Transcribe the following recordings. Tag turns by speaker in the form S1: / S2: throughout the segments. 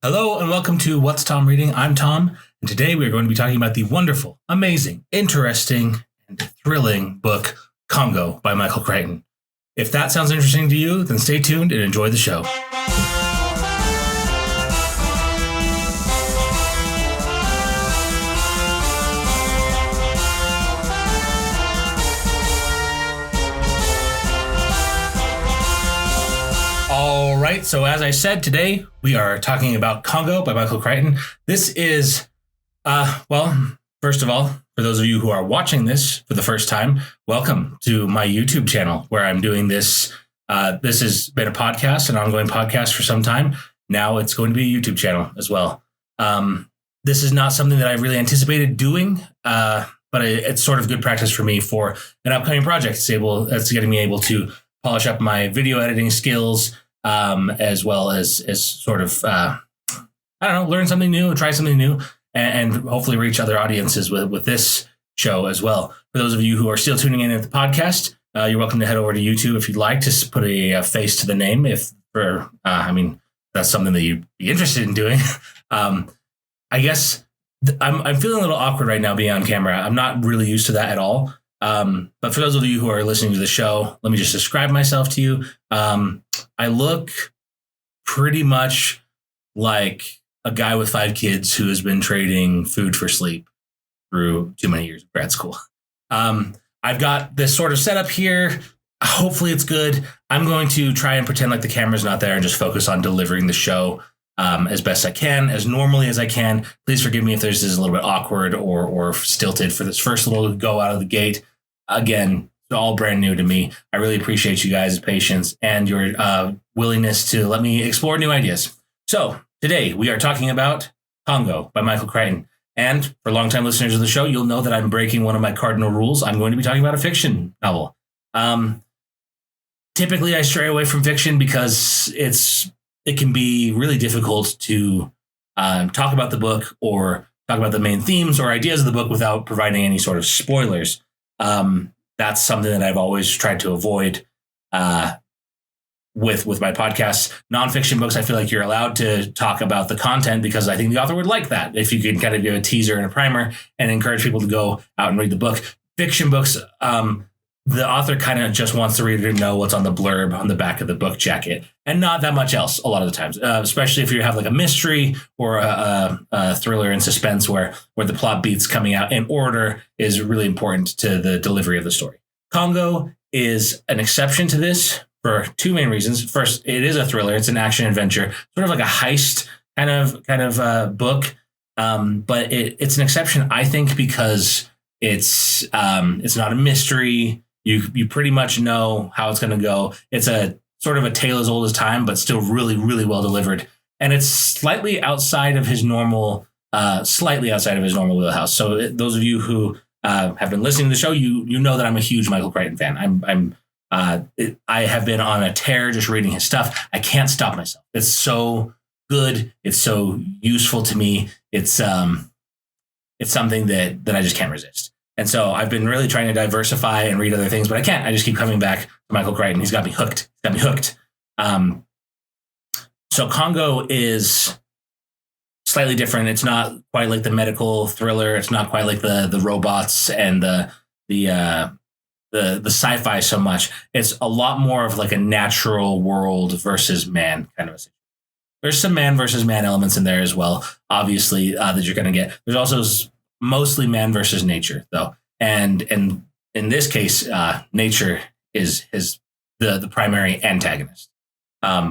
S1: Hello and welcome to What's Tom Reading? I'm Tom, and today we are going to be talking about the wonderful, amazing, interesting, and thrilling book Congo by Michael Crichton. If that sounds interesting to you, then stay tuned and enjoy the show. All right, so as I said, today we are talking about Congo by Michael Crichton. This is, first of all, for those of you who are watching this for the first time, welcome to my YouTube channel where I'm doing this. This has been a podcast, an ongoing podcast for some time. Now it's going to be a YouTube channel as well. This is not something that I really anticipated doing, but it's sort of good practice for me for an upcoming project. It's getting me able to polish up my video editing skills, as well as sort of, learn something new, try something new, and hopefully reach other audiences with this show as well. For those of you who are still tuning in at the podcast, you're welcome to head over to YouTube if you'd like to put a face to the name. That's something that you'd be interested in doing. I guess I'm feeling a little awkward right now being on camera. I'm not really used to that at all. But for those of you who are listening to the show, let me just describe myself to you. I look pretty much like a guy with 5 kids who has been trading food for sleep through too many years of grad school. I've got this sort of setup here. Hopefully it's good. I'm going to try and pretend like the camera's not there and just focus on delivering the show as best I can, as normally as I can. Please forgive me if this is a little bit awkward or stilted for this first little go out of the gate. Again, it's all brand new to me. I really appreciate you guys' patience and your willingness to let me explore new ideas. So today we are talking about Congo by Michael Crichton. And for longtime listeners of the show, you'll know that I'm breaking one of my cardinal rules. I'm going to be talking about a fiction novel. Typically, I stray away from fiction because it can be really difficult to talk about the book or talk about the main themes or ideas of the book without providing any sort of spoilers. That's something that I've always tried to avoid with my podcasts. Nonfiction books, I feel like you're allowed to talk about the content because I think the author would like that. If you could kind of give a teaser and a primer and encourage people to go out and read the book. Fiction books, the author kind of just wants the reader to know what's on the blurb on the back of the book jacket and not that much else a lot of the times, especially if you have like a mystery or a thriller and suspense where the plot beats coming out in order is really important to the delivery of the story. Congo is an exception to this for 2 main reasons. First, it is a thriller. It's an action adventure, sort of like a heist kind of book. But it's an exception, I think, because it's not a mystery. You pretty much know how it's going to go. It's a sort of a tale as old as time, but still really, really well delivered. And it's slightly outside of his normal wheelhouse. So those of you who have been listening to the show, you know that I'm a huge Michael Crichton fan. I have been on a tear just reading his stuff. I can't stop myself. It's so good. It's so useful to me. It's something that I just can't resist. And so I've been really trying to diversify and read other things, but I can't. I just keep coming back to Michael Crichton. He's got me hooked. So Congo is slightly different. It's not quite like the medical thriller. It's not quite like the robots and the sci-fi so much. It's a lot more of like a natural world versus man kind of a situation. There's some man versus man elements in there as well, obviously, that you're going to get. There's also mostly man versus nature, though. And in this case, nature is the primary antagonist,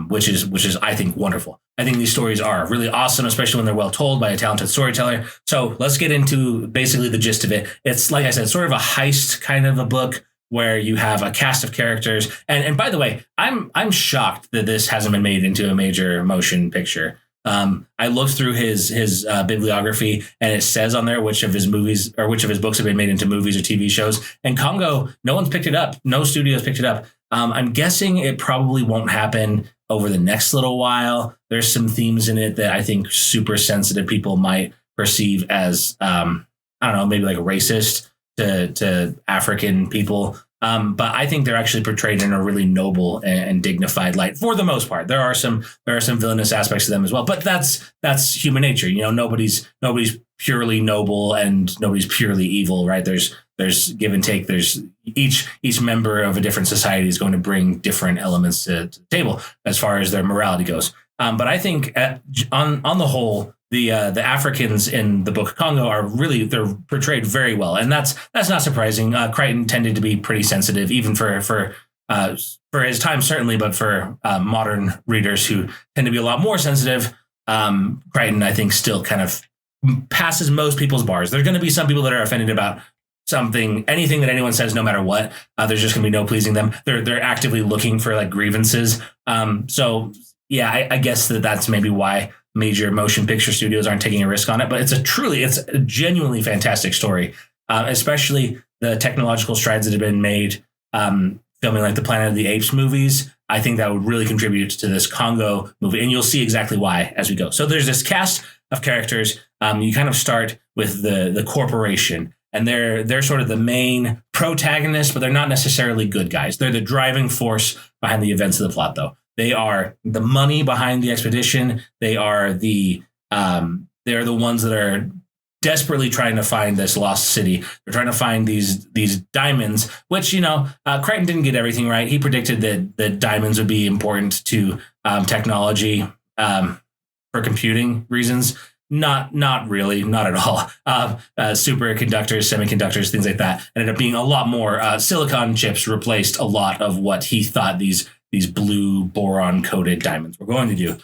S1: which is, I think, wonderful. I think these stories are really awesome, especially when they're well told by a talented storyteller. So let's get into basically the gist of it. It's, like I said, sort of a heist kind of a book where you have a cast of characters. And by the way, I'm shocked that this hasn't been made into a major motion picture. I looked through his bibliography, and it says on there which of his movies or which of his books have been made into movies or TV shows. And Congo, no one's picked it up. No studio's picked it up. I'm guessing it probably won't happen over the next little while. There's some themes in it that I think super sensitive people might perceive as, maybe like racist to African people. But I think they're actually portrayed in a really noble and dignified light for the most part. There are some villainous aspects to them as well, but that's human nature. Nobody's purely noble and nobody's purely evil, right? There's give and take. There's each member of a different society is going to bring different elements to the table as far as their morality goes. But I think on the whole, the Africans in the book Congo they're portrayed very well, and that's not surprising. Crichton tended to be pretty sensitive, even for his time certainly, but for modern readers who tend to be a lot more sensitive, Crichton I think still kind of passes most people's bars. There's going to be some people that are offended about anything that anyone says, no matter what. There's just going to be no pleasing them. They're actively looking for like grievances. So yeah, I guess that's maybe why major motion picture studios aren't taking a risk on it. But it's a genuinely fantastic story, especially the technological strides that have been made filming like the Planet of the Apes movies. I think that would really contribute to this Congo movie, and you'll see exactly why as we go. So there's this cast of characters. You kind of start with the corporation, and they're sort of the main protagonists, but they're not necessarily good guys. They're the driving force behind the events of the plot, though. They are the money behind the expedition. They are they're the ones that are desperately trying to find this lost city. They're trying to find these diamonds, which, Crichton didn't get everything right. He predicted that diamonds would be important to technology for computing reasons. Not really, not at all. Superconductors, semiconductors, things like that ended up being a lot more. Silicon chips replaced a lot of what he thought these blue boron coated diamonds were going to do.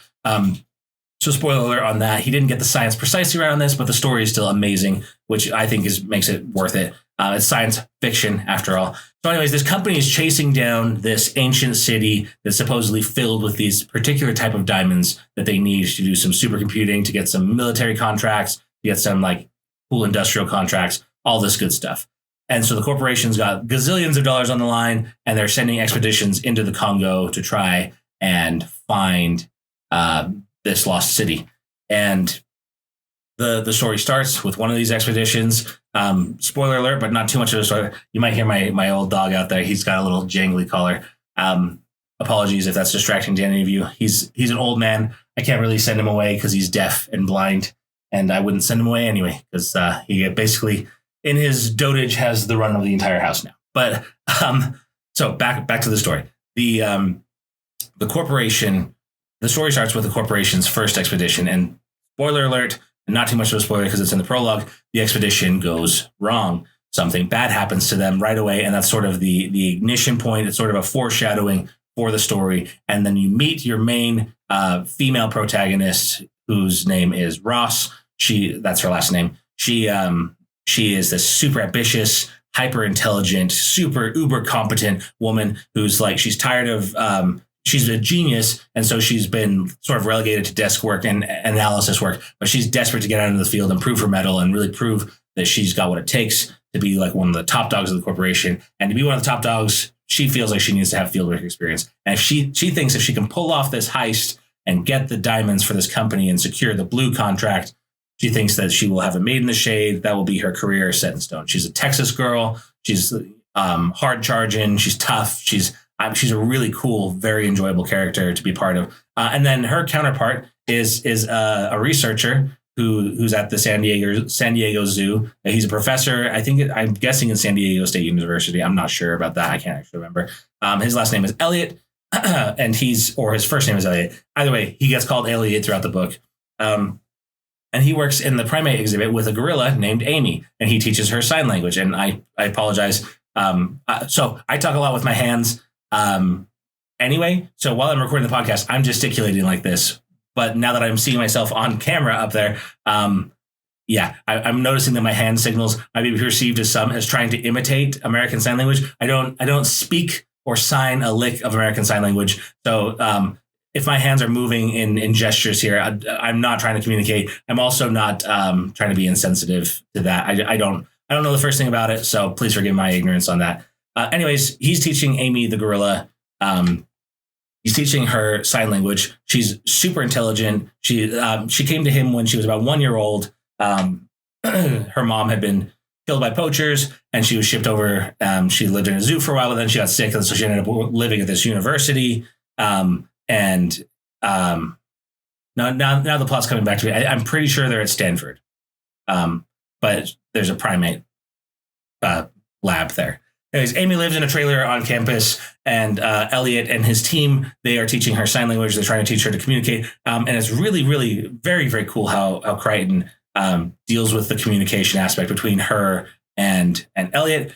S1: So spoiler alert on that. He didn't get the science precisely right on this, but the story is still amazing, which I think makes it worth it. It's science fiction after all. So anyways, this company is chasing down this ancient city that's supposedly filled with these particular type of diamonds that they need to do some supercomputing, to get some military contracts, to get some like cool industrial contracts, all this good stuff. And so the corporation's got gazillions of dollars on the line, and they're sending expeditions into the Congo to try and find this lost city. And the story starts with one of these expeditions. Spoiler alert, but not too much of a story. You might hear my old dog out there. He's got a little jangly collar. Apologies if that's distracting to any of you. He's an old man. I can't really send him away because he's deaf and blind, and I wouldn't send him away anyway because he basically, in his dotage, has the run of the entire house now. But so back to the story. The corporation. The story starts with the corporation's first expedition, and spoiler alert, not too much of a spoiler because it's in the prologue, the expedition goes wrong. Something bad happens to them right away, and that's sort of the ignition point. It's sort of a foreshadowing for the story. And then you meet your main female protagonist, whose name is Ross. That's her last name. She is this super ambitious, hyper intelligent, super uber competent woman who's like, she's tired of she's a genius, and so she's been sort of relegated to desk work and analysis work, but she's desperate to get out into the field and prove her mettle and really prove that she's got what it takes to be like one of the top dogs of the corporation. And to be one of the top dogs, she feels like she needs to have fieldwork experience. And if she thinks if she can pull off this heist and get the diamonds for this company and secure the blue contract, she thinks that she will have a maid in the shade. That will be her career set in stone. She's a Texas girl. She's hard charging. She's tough. She's a really cool, very enjoyable character to be part of. And then her counterpart is a researcher who's at the San Diego Zoo. He's a professor. I'm guessing in San Diego State University. I'm not sure about that. I can't actually remember. His last name is Elliot, and his first name is Elliot. Either way, he gets called Elliot throughout the book. And he works in the primate exhibit with a gorilla named Amy, and he teaches her sign language. And I apologize. So I talk a lot with my hands. Anyway, so while I'm recording the podcast, I'm gesticulating like this. But now that I'm seeing myself on camera up there, I'm noticing that my hand signals might be perceived as trying to imitate American Sign Language. I don't speak or sign a lick of American Sign Language. So if my hands are moving in gestures here, I'm not trying to communicate. I'm also not trying to be insensitive to that. I don't know the first thing about it, so please forgive my ignorance on that. Anyways, he's teaching Amy the gorilla. He's teaching her sign language. She's super intelligent. She came to him when she was about 1 year old. Her mom had been killed by poachers, and she was shipped over. She lived in a zoo for a while, but then she got sick, and so she ended up living at this university. And now the plot's coming back to me. I'm pretty sure they're at Stanford, but there's a primate lab there. Anyways, Amy lives in a trailer on campus, and Elliot and his team, they are teaching her sign language. They're trying to teach her to communicate. And it's really, really very, very cool how Crichton deals with the communication aspect between her and Elliot.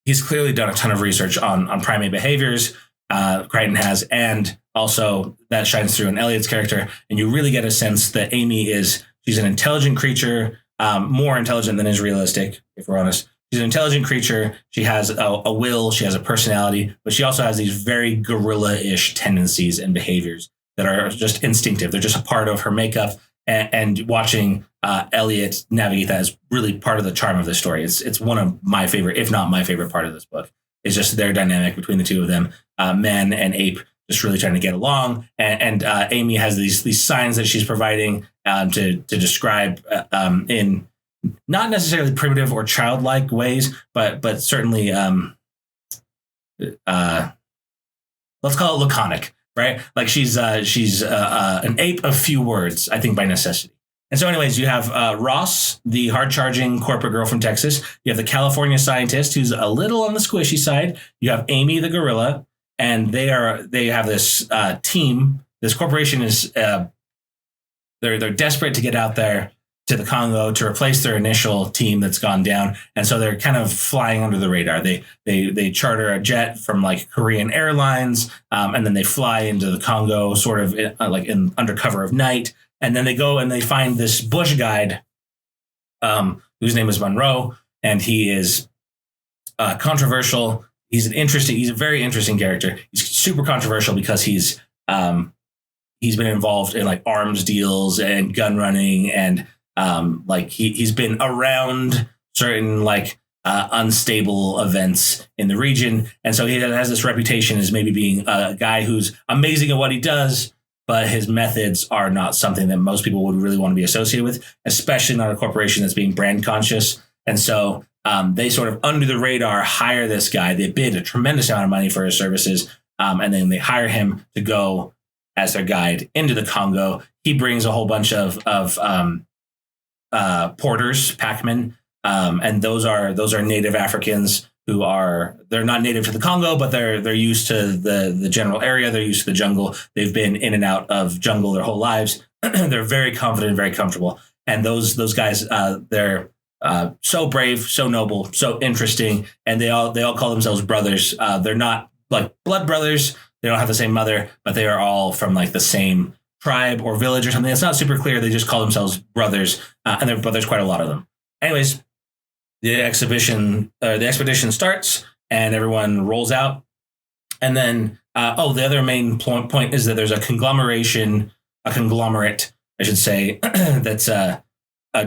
S1: He's clearly done a ton of research on primate behaviors. Crichton has, and also that shines through in Elliot's character. And you really get a sense that she's an intelligent creature, more intelligent than is realistic, if we're honest. She's an intelligent creature. She has a will. She has a personality, but she also has these very gorilla-ish tendencies and behaviors that are just instinctive. They're just a part of her makeup. And watching Elliot navigate that is really part of the charm of this story. It's one of my favorite, if not my favorite part of this book. It's just their dynamic between the two of them, man and ape, just really trying to get along. And Amy has these signs that she's providing to describe in not necessarily primitive or childlike ways, but certainly let's call it laconic, right? Like she's an ape of few words, I think, by necessity. And so anyways, you have Ross, the hard-charging corporate girl from Texas. You have the California scientist, who's a little on the squishy side. You have Amy, the gorilla, and they have this team. This corporation is they're desperate to get out there to the Congo to replace their initial team that's gone down. And so they're kind of flying under the radar. They charter a jet from like Korean Airlines, and then they fly into the Congo sort of like in under cover of night. And then they go and they find this bush guide, whose name is Monroe, and he is controversial. He's a very interesting character. He's super controversial because he's been involved in like arms deals and gun running, and like he's been around certain like unstable events in the region. And so he has this reputation as maybe being a guy who's amazing at what he does, but his methods are not something that most people would really want to be associated with, especially not a corporation that's being brand conscious. And so they sort of under the radar hire this guy. They bid a tremendous amount of money for his services. And then they hire him to go as their guide into the Congo. He brings a whole bunch of porters, packmen, and those are native Africans who they're not native to the Congo, but they're used to the general area. They're used to the jungle. They've been in and out of jungle their whole lives. They're very confident, very comfortable. And those guys, they're so brave, so noble, so interesting, and they all call themselves brothers. They're not like blood brothers. They don't have the same mother, but they are all from like the same tribe or village or something. It's not super clear. They just call themselves brothers, but there's quite a lot of them. Anyways, the expedition starts and everyone rolls out. And then, the other main point is that there's a conglomerate, I should say, that's a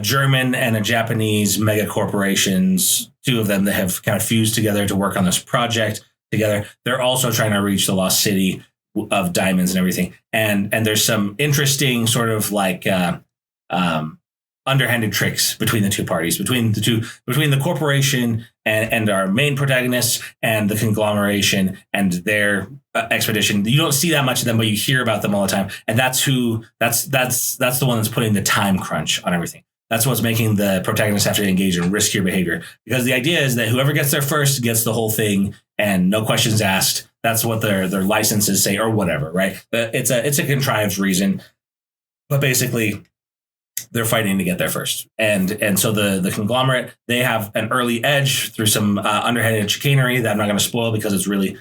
S1: German and a Japanese mega corporations, two of them that have kind of fused together to work on this project together. They're also trying to reach the lost city of diamonds and everything. And there's some interesting sort of like underhanded tricks between the two parties, between the corporation and our main protagonists and the conglomeration and their expedition. You don't see that much of them, but you hear about them all the time. And that's the one that's putting the time crunch on everything. That's what's making the protagonists have to engage in riskier behavior, because the idea is that whoever gets there first gets the whole thing and no questions asked. That's what their licenses say or whatever, right? It's a contrived reason, but basically they're fighting to get there first. And so the conglomerate, they have an early edge through some underhanded chicanery that I'm not going to spoil because it's really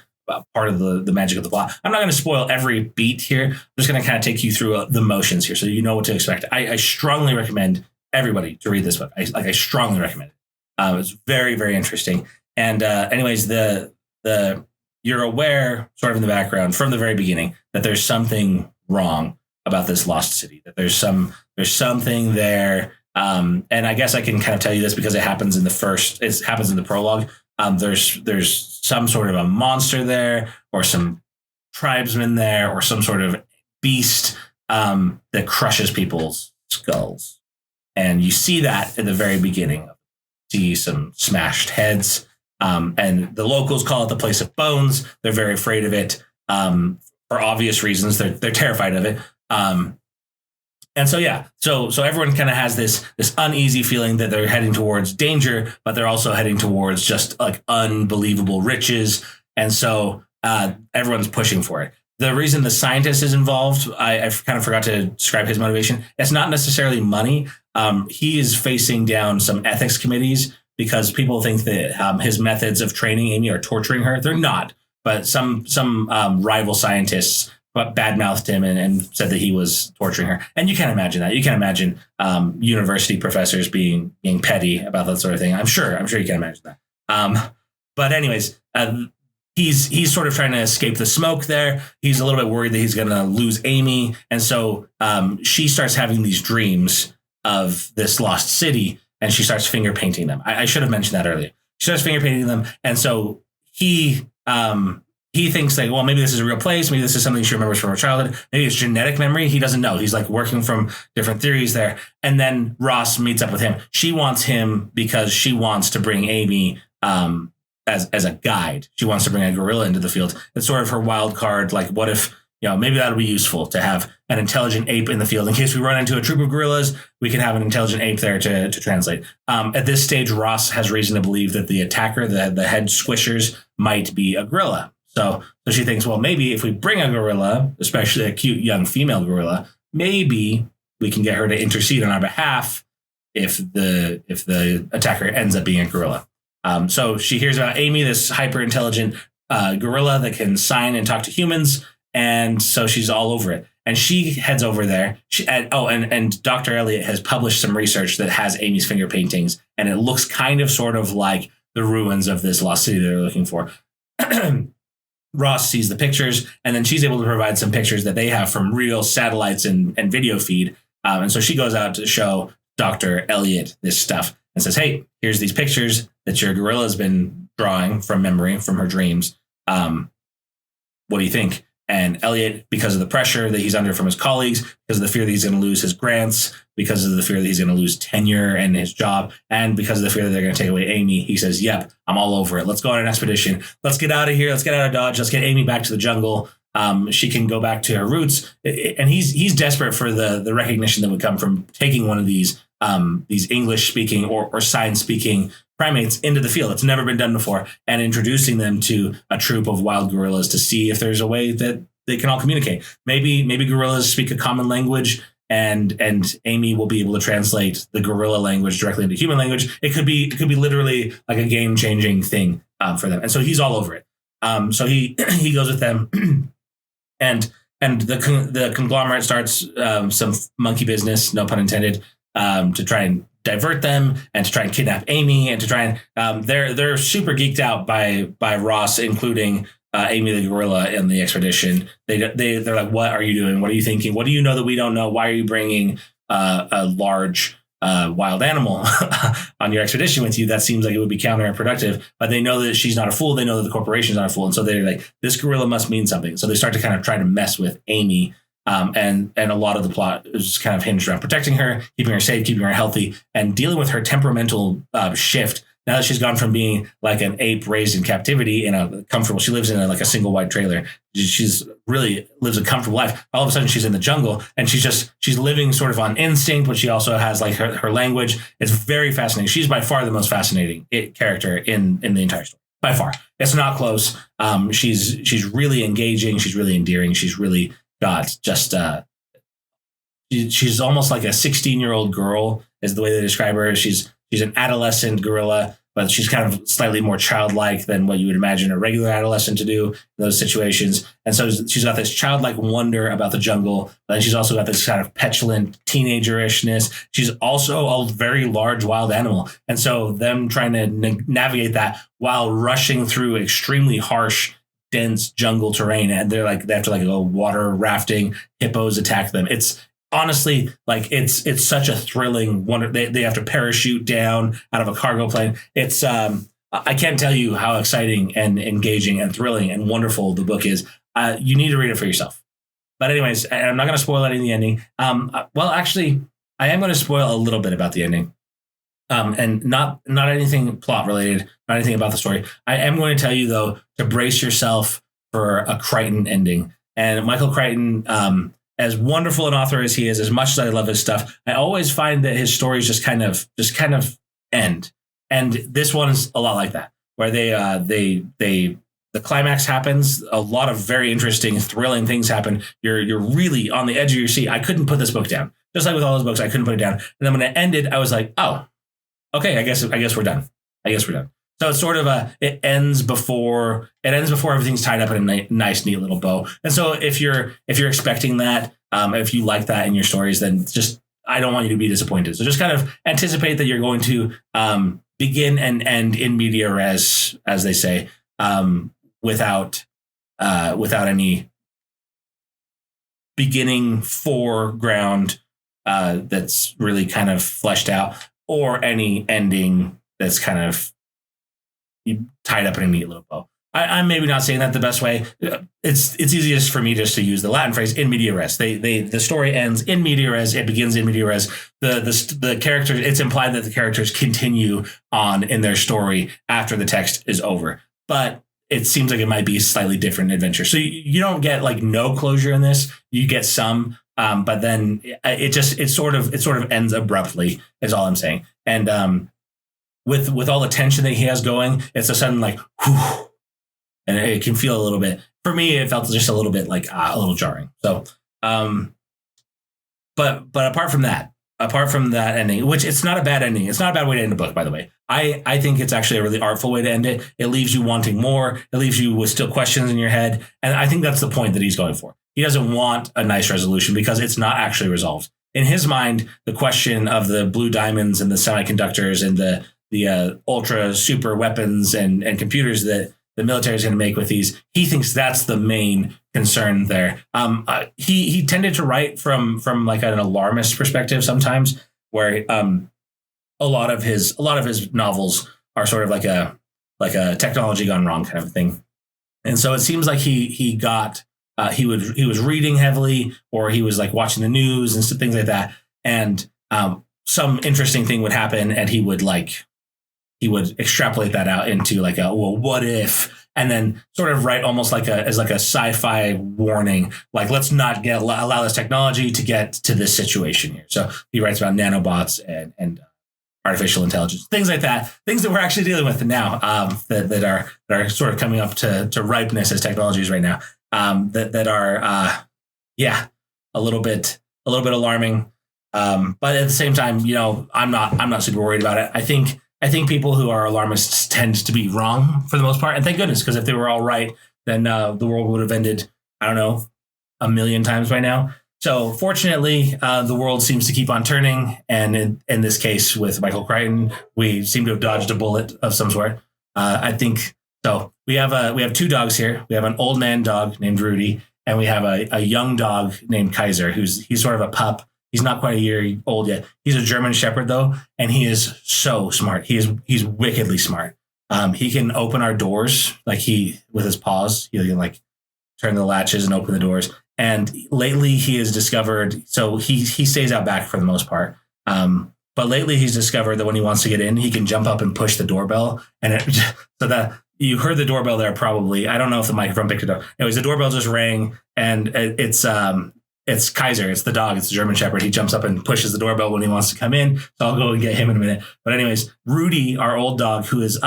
S1: part of the magic of the plot. I'm not going to spoil every beat here. I'm just going to kind of take you through the motions here so you know what to expect. I strongly recommend everybody to read this book. I strongly recommend it. It's very, very interesting. And anyways, you're aware sort of in the background from the very beginning that there's something wrong about this lost city, that there's something there. And I guess I can kind of tell you this because it happens in the prologue. There's some sort of a monster there, or some tribesmen there, or some sort of beast that crushes people's skulls. And you see that at the very beginning. see some smashed heads. And the locals call it the place of bones. They're very afraid of it for obvious reasons. They're terrified of it. And so, yeah, so everyone kind of has this uneasy feeling that they're heading towards danger, but they're also heading towards just like unbelievable riches. And so everyone's pushing for it. The reason the scientist is involved, I kind of forgot to describe his motivation. It's not necessarily money. He is facing down some ethics committees because people think that his methods of training Amy are torturing her. They're not, but some rival scientists badmouthed him and said that he was torturing her. And you can't imagine that. You can't imagine university professors being petty about that sort of thing. I'm sure you can imagine that. But anyways, he's sort of trying to escape the smoke there. He's a little bit worried that he's going to lose Amy. And so she starts having these dreams of this lost city, and she starts finger painting them. I should have mentioned that earlier. She starts finger painting them. And so he thinks like, well, maybe this is a real place. Maybe this is something she remembers from her childhood. Maybe it's genetic memory. He doesn't know. He's like working from different theories there. And then Ross meets up with him. She wants him because she wants to bring Amy as a guide. She wants to bring a gorilla into the field. It's sort of her wild card. Like, what if, maybe that'll be useful to have an intelligent ape in the field in case we run into a troop of gorillas. We can have an intelligent ape there to translate. At this stage, Ross has reason to believe that the attacker, the head squishers, might be a gorilla. So she thinks, well, maybe if we bring a gorilla, especially a cute young female gorilla, maybe we can get her to intercede on our behalf if the attacker ends up being a gorilla. So she hears about Amy, this hyper intelligent gorilla that can sign and talk to humans, and so she's all over it. And she heads over there. And Dr. Elliot has published some research that has Amy's finger paintings, and it looks kind of sort of like the ruins of this lost city they're looking for. Ross sees the pictures, and then she's able to provide some pictures that they have from real satellites and video feed. And so she goes out to show Dr. Elliot this stuff and says, hey, here's these pictures that your gorilla has been drawing from memory, from her dreams. What do you think? And Elliot, because of the pressure that he's under from his colleagues, because of the fear that he's going to lose his grants, because of the fear that he's going to lose tenure and his job, and because of the fear that they're going to take away Amy, he says, yep, I'm all over it. Let's go on an expedition. Let's get out of here. Let's get out of Dodge. Let's get Amy back to the jungle. She can go back to her roots. And he's desperate for the recognition that would come from taking one of these English speaking or science speaking primates into the field. It's never been done before, and introducing them to a troop of wild gorillas to see if there's a way that they can all communicate. Maybe gorillas speak a common language, and Amy will be able to translate the gorilla language directly into human language. It could be literally like a game changing thing for them. And so he's all over it. So he goes with them, and the conglomerate starts some monkey business, no pun intended, to try and divert them and to try and kidnap Amy and to try and they're super geeked out by Ross, including Amy the gorilla in the expedition. They're like, what are you doing? What are you thinking? What do you know that we don't know? Why are you bringing a large wild animal on your expedition with you? That seems like it would be counterproductive. But they know that she's not a fool. They know that the corporation's not a fool. And so they're like, this gorilla must mean something. So they start to kind of try to mess with Amy. And a lot of the plot is kind of hinged around protecting her, keeping her safe, keeping her healthy, and dealing with her temperamental shift. Now that she's gone from being like an ape raised in captivity in a comfortable, she lives in like a single wide trailer. She's really lives a comfortable life. All of a sudden she's in the jungle and she's living sort of on instinct, but she also has like her language. It's very fascinating. She's by far the most fascinating character in the entire story. By far. It's not close. She's really engaging. She's really endearing. She's really got just she's almost like a 16-year-old girl is the way they describe her. She's an adolescent gorilla, but she's kind of slightly more childlike than what you would imagine a regular adolescent to do in those situations. And so she's got this childlike wonder about the jungle. But then she's also got this kind of petulant teenagerishness. She's also a very large wild animal. And so them trying to navigate that while rushing through extremely harsh, dense jungle terrain, and they have to go water rafting, hippos attack them. It's honestly like it's such a thrilling wonder. They have to parachute down out of a cargo plane. It's I can't tell you how exciting and engaging and thrilling and wonderful the book is. You need to read it for yourself. But anyways, I'm not going to spoil any of the ending. Well, actually, I am going to spoil a little bit about the ending. and not anything plot related, not anything about the story. I am going to tell you though to brace yourself for a Crichton ending. And Michael Crichton, as wonderful an author as he is, as much as I love his stuff, I always find that his stories just kind of end. And this one is a lot like that, where the climax happens, a lot of very interesting, thrilling things happen. You're really on the edge of your seat. I couldn't put this book down. Just like with all those books, I couldn't put it down. And then when it ended, I was like, oh, okay, I guess we're done. So it's sort of it ends before everything's tied up in a nice, neat little bow. And so if you're expecting that, if you like that in your stories, then just I don't want you to be disappointed. So just kind of anticipate that you're going to begin and end in media res, as they say, without any beginning foreground that's really kind of fleshed out, or any ending that's kind of tied up in a neat little bow. I'm maybe not saying that the best way. It's easiest for me just to use the Latin phrase in media res. The story ends in media res. It begins in media res. The characters, it's implied that the characters continue on in their story after the text is over. But it seems like it might be a slightly different adventure. So you don't get like no closure in this. You get some, but then it sort of ends abruptly is all I'm saying. And with all the tension that he has going, it's a sudden like, whew, and it can feel a little bit, for me, it felt just a little bit like a little jarring. So, but apart from that ending, which it's not a bad ending. It's not a bad way to end a book, by the way. I think it's actually a really artful way to end it. It leaves you wanting more. It leaves you with still questions in your head. And I think that's the point that he's going for. He doesn't want a nice resolution because it's not actually resolved. In his mind, the question of the blue diamonds and the semiconductors and the ultra super weapons and computers that the military is going to make with these, he thinks that's the main concern there. He tended to write from like an alarmist perspective sometimes, where a lot of his novels are sort of like a technology gone wrong kind of thing. And so it seems like he was reading heavily, or he was like watching the news and things like that. And some interesting thing would happen, and he would extrapolate that out into like what if, and then sort of write almost as a sci-fi warning, like let's not allow this technology to get to this situation here. So he writes about nanobots and artificial intelligence, things like that, things that we're actually dealing with now, that are sort of coming up to ripeness as technologies right now, that are a little bit alarming. But at the same time, I'm not super worried about it. I think people who are alarmists tend to be wrong for the most part. And thank goodness, because if they were all right, then the world would have ended, I don't know, 1 million times by now. So fortunately, the world seems to keep on turning. And in this case with Michael Crichton, we seem to have dodged a bullet of some sort. I think so. We have 2 dogs here. We have an old man dog named Rudy, and we have a young dog named Kaiser, he's sort of a pup. He's not quite a year old yet. He's a German Shepherd, though, and he is so smart. He's wickedly smart. He can open our doors with his paws. He can like turn the latches and open the doors. And lately, he has discovered. So he stays out back for the most part. But lately, he's discovered that when he wants to get in, he can jump up and push the doorbell. And so that you heard the doorbell there probably. I don't know if the microphone picked it up. Anyways, the doorbell just rang, and it's Kaiser. It's the dog. It's the German Shepherd. He jumps up and pushes the doorbell when he wants to come in. So I'll go and get him in a minute. But anyways, Rudy, our old dog, who is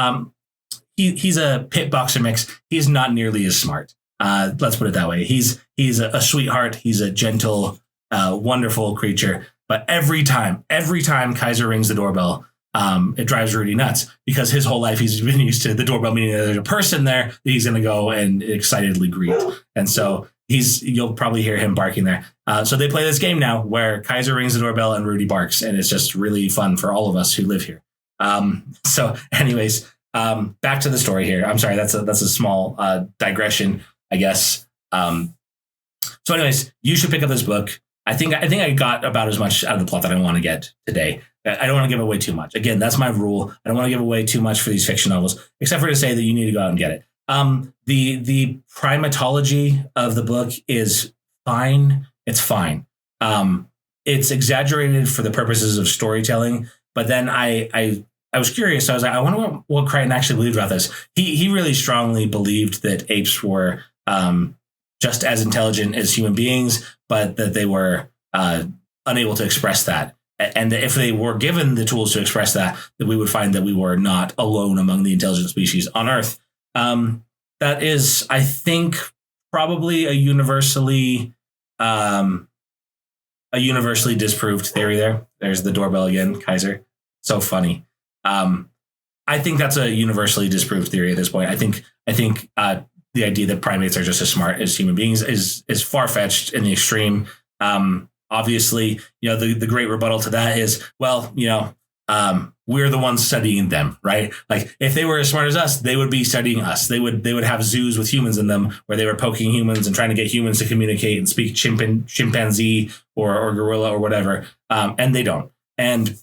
S1: he's a pit boxer mix. He's not nearly as smart. Let's put it that way. He's a sweetheart. He's a gentle, wonderful creature. But every time Kaiser rings the doorbell, it drives Rudy nuts, because his whole life he's been used to the doorbell meaning that there's a person there that he's going to go and excitedly greet. And so you'll probably hear him barking there. So they play this game now where Kaiser rings the doorbell and Rudy barks, and it's just really fun for all of us who live here. So anyways, back to the story here. I'm sorry, that's a small digression, I guess. So anyways, you should pick up this book. I think I got about as much out of the plot that I want to get today. I don't want to give away too much. Again, that's my rule. I don't want to give away too much for these fiction novels, except for to say that you need to go out and get it. The primatology of the book is fine. It's fine. It's exaggerated for the purposes of storytelling, But then I was curious. So I was like, I wonder what Crichton actually believed about this. He really strongly believed that apes were just as intelligent as human beings, but that they were unable to express that. And that if they were given the tools to express that we would find that we were not alone among the intelligent species on Earth. That is, I think, probably a universally disproved theory there. There's the doorbell again, Kaiser. So funny. I think that's a universally disproved theory at this point. I think the idea that primates are just as smart as human beings is far-fetched in the extreme. Obviously, the great rebuttal to that is, well, we're the ones studying them, right? Like if they were as smart as us, they would be studying us. They would have zoos with humans in them where they were poking humans and trying to get humans to communicate and speak chimpanzee or gorilla or whatever. And they don't. And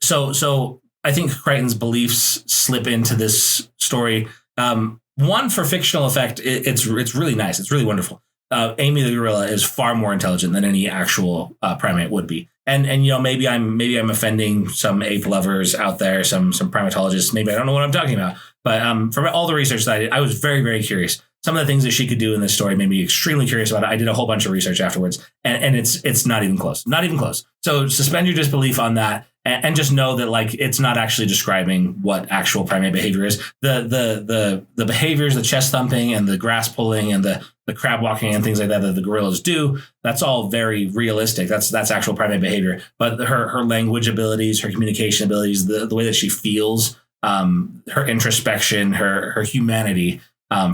S1: so I think Crichton's beliefs slip into this story. One, for fictional effect, it's really nice. It's really wonderful. Amy the gorilla is far more intelligent than any actual primate would be. And maybe I'm offending some ape lovers out there, some primatologists. Maybe I don't know what I'm talking about. But from all the research that I did, I was very, very curious. Some of the things that she could do in this story made me extremely curious about it. I did a whole bunch of research afterwards, and it's not even close. Not even close. So suspend your disbelief on that. And just know that like it's not actually describing what actual primate behavior is. The behaviors, the chest thumping and the grass pulling and the crab walking and things like that the gorillas do, that's all very realistic. That's actual primate behavior. But her language abilities, her communication abilities, the way that she feels, her introspection, her humanity,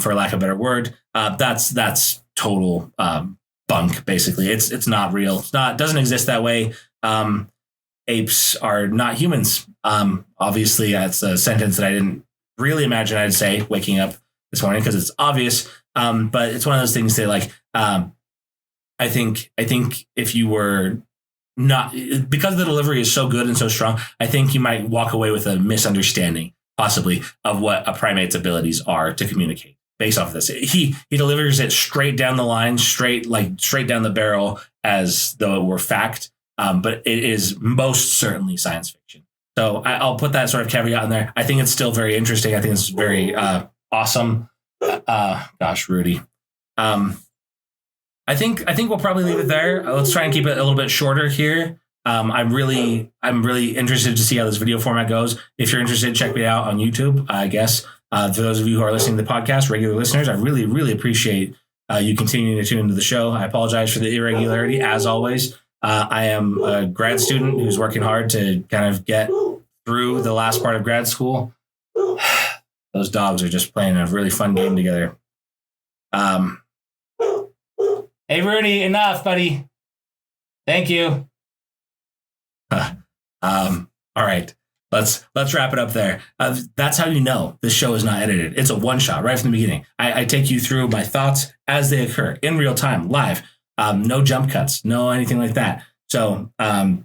S1: for lack of a better word, that's total bunk. Basically, it's not real. It doesn't exist that way. Apes are not humans. Obviously, that's a sentence that I didn't really imagine I'd say waking up this morning because it's obvious. But it's one of those things that like, I think if you were not, because the delivery is so good and so strong, I think you might walk away with a misunderstanding possibly of what a primate's abilities are to communicate based off of this. He delivers it straight down the line, straight down the barrel as though it were fact. But it is most certainly science fiction. So I'll put that sort of caveat in there. I think it's still very interesting. I think it's very awesome. Gosh, Rudy. I think we'll probably leave it there. Let's try and keep it a little bit shorter here. I'm really interested to see how this video format goes. If you're interested, check me out on YouTube, I guess. For those of you who are listening to the podcast, regular listeners, I really, really appreciate you continuing to tune into the show. I apologize for the irregularity, as always. I am a grad student who's working hard to kind of get through the last part of grad school. Those dogs are just playing a really fun game together. Hey, Rudy, enough, buddy. Thank you. All right, let's wrap it up there. That's how you know this show is not edited. It's a one shot right from the beginning. I take you through my thoughts as they occur in real time, live. No jump cuts, no anything like that. So, if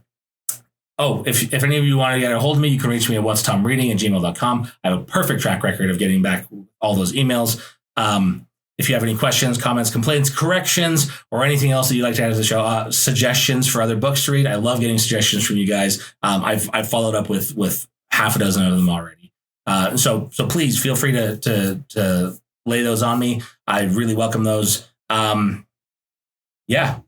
S1: any of you want to get a hold of me, you can reach me at whatstomreading@gmail.com. I have a perfect track record of getting back all those emails. If you have any questions, comments, complaints, corrections, or anything else that you'd like to add to the show, suggestions for other books to read, I love getting suggestions from you guys. I've followed up with half a dozen of them already. So please feel free to lay those on me. I really welcome those. Yeah,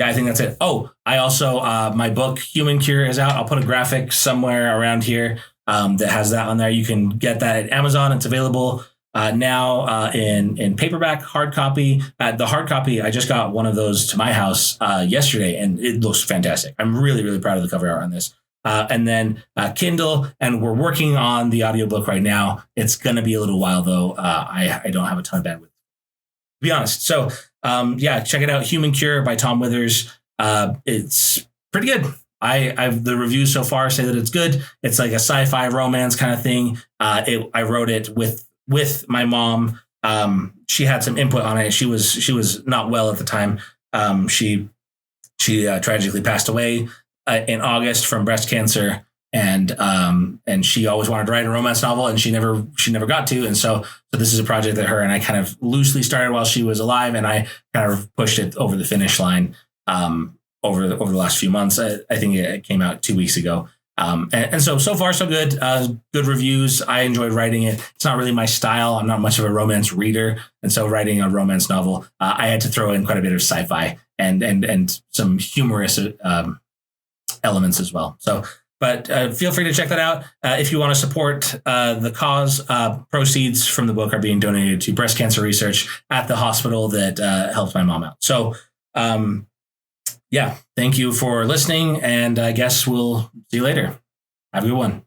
S1: I think that's it. Oh, I also, my book, Human Cure, is out. I'll put a graphic somewhere around here that has that on there. You can get that at Amazon. It's available now in paperback, hard copy. The hard copy, I just got one of those to my house yesterday, and it looks fantastic. I'm really, really proud of the cover art on this. And then Kindle, and we're working on the audiobook right now. It's going to be a little while, though. I don't have a ton of bandwidth, to be honest. So, check it out. Human Cure by Tom Withers. It's pretty good. The reviews so far say that it's good. It's like a sci-fi romance kind of thing. I wrote it with my mom. She had some input on it. She was not well at the time. She tragically passed away in August from breast cancer. And she always wanted to write a romance novel, and she never got to. And so this is a project that her and I kind of loosely started while she was alive, and I kind of pushed it over the finish line over the last few months. I think it came out 2 weeks ago. And so far, so good. Good reviews. I enjoyed writing it. It's not really my style. I'm not much of a romance reader. And so writing a romance novel, I had to throw in quite a bit of sci-fi and some humorous elements as well. So, but feel free to check that out. If you want to support the cause, proceeds from the book are being donated to breast cancer research at the hospital that helps my mom out. So, yeah, thank you for listening. And I guess we'll see you later. Have a good one.